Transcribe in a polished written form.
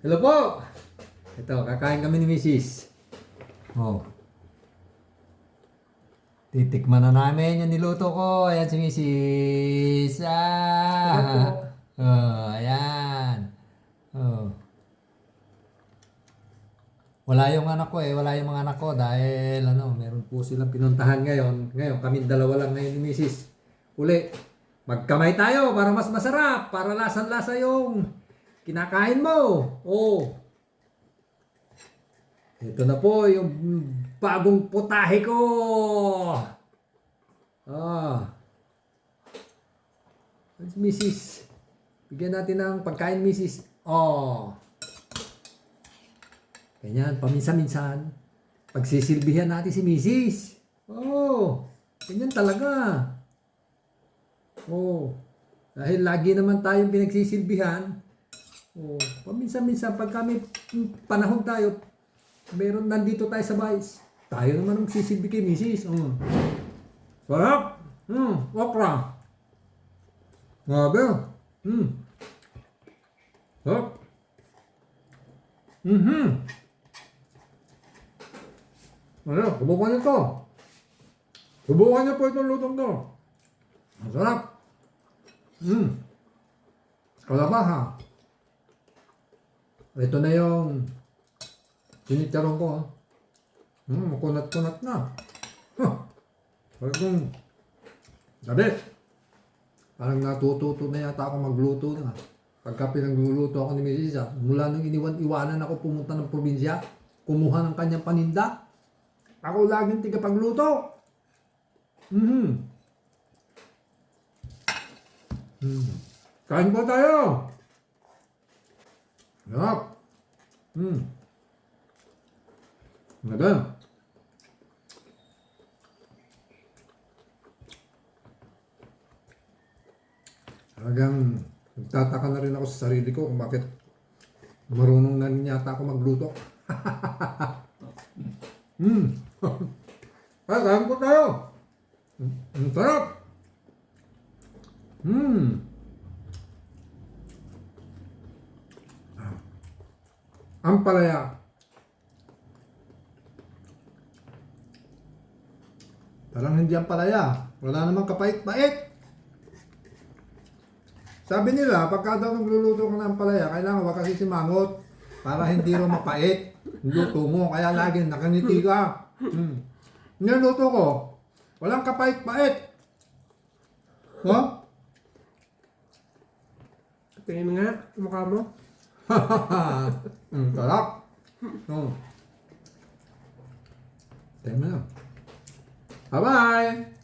Hello po! Ito, kakain kami ni Mrs. Oh. Titikman na namin yung niluto ko. Ayan si Mrs. Oh, ayan. Oh. Wala yung anak ko wala yung mga anak ko dahil meron po silang pinuntahan ngayon. Ngayon, kami dalawa lang ngayon ni Mrs. Uli, magkamay tayo para mas masarap, para lasang-lasa yung kinakain mo. Oh. Ito na po yung bagong putahe ko. Ah. Mrs. Bigyan natin ng pagkain, Mrs. Oh. Ganyan, paminsan-minsan, pagsisilbihan natin si Mrs. Oh, ganyan talaga. Oh, dahil lagi naman tayong pinagsisilbihan. Oh, paminsan-minsan, pag kami panahon tayo, meron nandito tayo sa bahay, tayo naman ang sisilbi kay Mrs. Sarap! Okra! Grabe! Sarap! Subukan niyo to. Subukan niyo po itong lutong to. Masarap. Kalabaha. Ito na yung sinitaron ko. Kunat-kunat na. Parang sabi, parang natututo na yata ako magluto na. Pagka pinagluluto ako ni Mrs. Mula nung iwanan ako pumunta ng probinsya, kumuha ng kanyang paninda, ako laging tigapagluto. Kain po tayo. Sarap. Maganda. Talagang nagtataka na rin ako sa sarili ko kung bakit marunong na rin yata ako magluto. Kain po tayo. Ang sarap. Ang palaya. Parang hindi ang palaya. Wala namang kapait-pait. Sabi nila, pagka daw nagluluto ka ng palaya, kailangan wag kasi simangot para hindi raw mapait yung luto mo. Kaya lagi nakangiti ka. Niluto ko, walang kapait-pait. Tingin mo nga, mukha mo. Sarap. Tingnan mo. Bye-bye!